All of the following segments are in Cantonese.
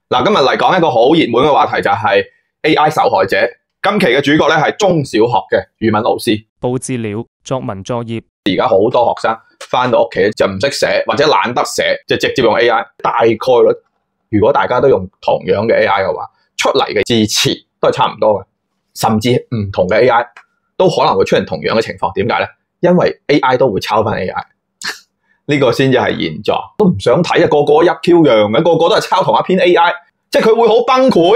嗱，今日嚟講一個好熱門嘅話題就係 AI 受害者。今期嘅主角咧係中小學嘅語文老師布置了作文作業。而家好多學生翻到屋企就唔識寫或者懶得寫，就直接用 AI。大概率如果大家都用同樣嘅 AI 嘅話，出嚟嘅字詞都係差唔多嘅，甚至唔同嘅 AI 都可能會出現同樣嘅情況。點解咧？因為 AI 都會抄翻 AI。呢個先至係現狀，都唔想睇啊！個個一 Q 樣嘅，個個都係抄同一篇 AI， 即係佢會好崩潰。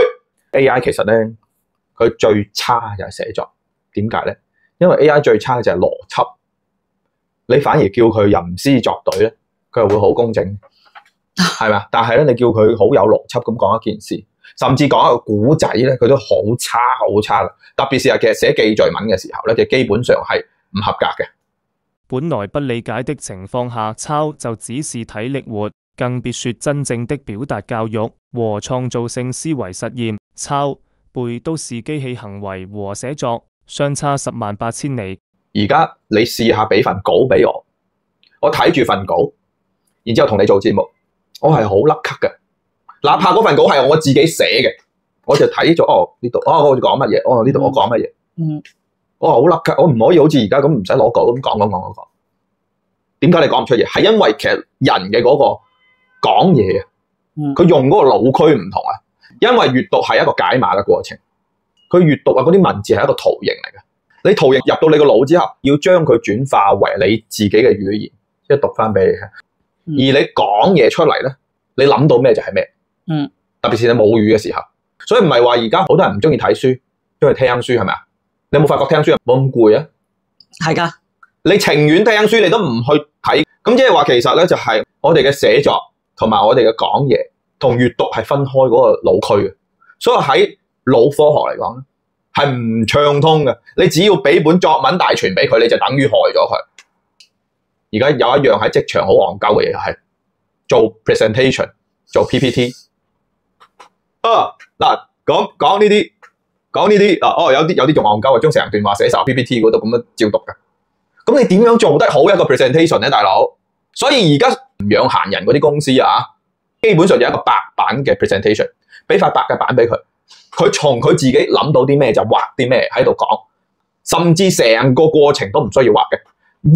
AI 其實咧，佢最差就係寫作。點解咧？因為 AI 最差嘅就係邏輯，你反而叫佢吟詩作對咧，佢又會好工整，係咪？但係咧，你叫佢好有邏輯咁講一件事，甚至講一個古仔咧，佢都好差好差啦。特別是係其實寫記敘文嘅時候咧，就基本上係唔合格嘅。本來不理解的情況下，抄就只是體力活，更別說真正的表達教育和創造性思維實驗。抄背都是機器行為和寫作相差108000里。而家你試下俾份稿俾我，我睇住份稿，然之後同你做節目，我係好甩咳嘅。哪怕嗰份稿係我自己寫嘅，我就睇咗呢度，我講乜嘢，呢度我講乜嘢，我好甩咳，我唔可以好似而家咁唔使攞稿咁講。點解你講唔出嘢？係因為其實人嘅嗰個講嘢，佢用嗰個腦區唔同啊。因為閱讀係一個解碼嘅過程，佢閱讀啊嗰啲文字係一個圖形嚟嘅。你圖形入到你個腦之後，要將佢轉化為你自己嘅語言，即係讀翻俾你聽。而你講嘢出嚟咧，你諗到咩就係咩。特別是你母語嘅時候，所以唔係話而家好多人唔中意睇書，中意聽書係咪啊？你有冇發覺聽書冇咁攰啊？係噶，你情願聽書，你都唔去睇。咁即係話其實咧，就係我哋嘅寫作同埋我哋嘅講嘢同閱讀係分開嗰個腦區嘅。所以喺腦科學嚟講咧，係唔暢通嘅。你只要俾本作文大全俾佢，你就等於害咗佢。而家有一樣喺職場好戇鳩嘅嘢係做 presentation、做 PPT。嗱，講呢啲，有啲仲戇鳩啊，將成段話寫晒 PPT 嗰度咁樣照讀嘅。咁你點樣做得好一個 presentation 咧，大佬？所以而家唔養閒人嗰啲公司啊，基本上有一個白板嘅 presentation， 俾塊白嘅板俾佢，佢從佢自己諗到啲咩就畫啲咩喺度講，甚至成個過程都唔需要畫嘅。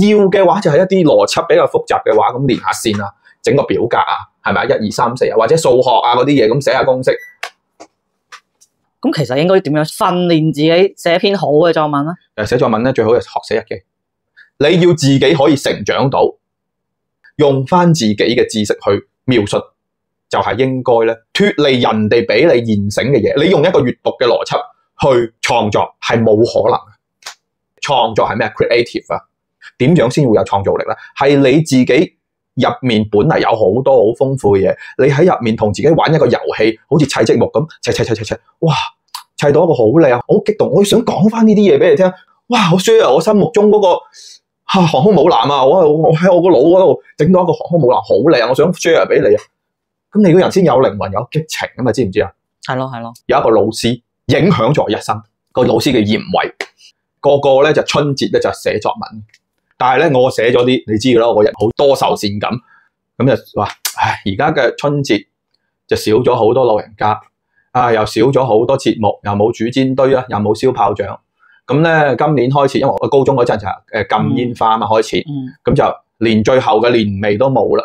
要嘅話就係一啲邏輯比較複雜嘅話，咁連下線啊，整個表格啊，係咪1、2、3、4啊，或者數學啊嗰啲嘢咁寫下公式。咁其實應該點樣訓練自己寫篇好嘅作文咧？寫作文咧最好係學寫日記。你要自己可以成長到，用翻自己嘅知識去描述，就係應該咧脫離人哋俾你現成嘅嘢。你用一個閱讀嘅邏輯去創作係冇可能。創作係咩 ？creative 啊？點樣先會有創造力咧？係你自己入面本嚟有好多好豐富嘅嘢，你喺入面同自己玩一個遊戲，好似砌積木咁砌，哇！砌到一個好靚，好激動，我想講翻呢啲嘢俾你聽。哇！我 share 我心目中嗰個航空母艦啊，我喺我個腦嗰度整到一個航空母艦好靚，我想 share 俾你啊。咁你個人先有靈魂有激情啊嘛，知唔知啊？係咯。有一個老師影響咗我一生，個老師叫嚴偉，個咧就春節咧就寫作文，但係咧我寫咗啲，你知噶啦，我個人好多愁善感，咁就話唉，而家嘅春節就少咗好多老人家。又少咗好多節目，又冇煮煎堆啦，又冇燒炮仗。咁咧，今年開始，因為我高中嗰陣就禁煙花嘛，開始，咁就連最後嘅年味都冇啦。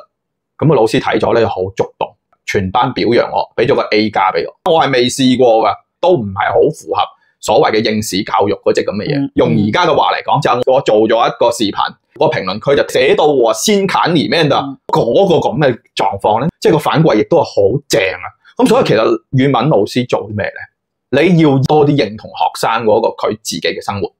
咁個老師睇咗咧，就好觸動，全班表揚我，俾咗個 A 加俾我。我係未試過噶，都唔係好符合所謂嘅應試教育嗰隻咁嘅嘢。用而家嘅話嚟講，就我做咗一個視頻，個評論區就寫到我先砍裡面的嗰個咁嘅狀況咧，即係個反饋亦都係好正啊！咁所以其實語文老師做啲咩咧？你要多啲認同學生嗰個佢自己嘅生活。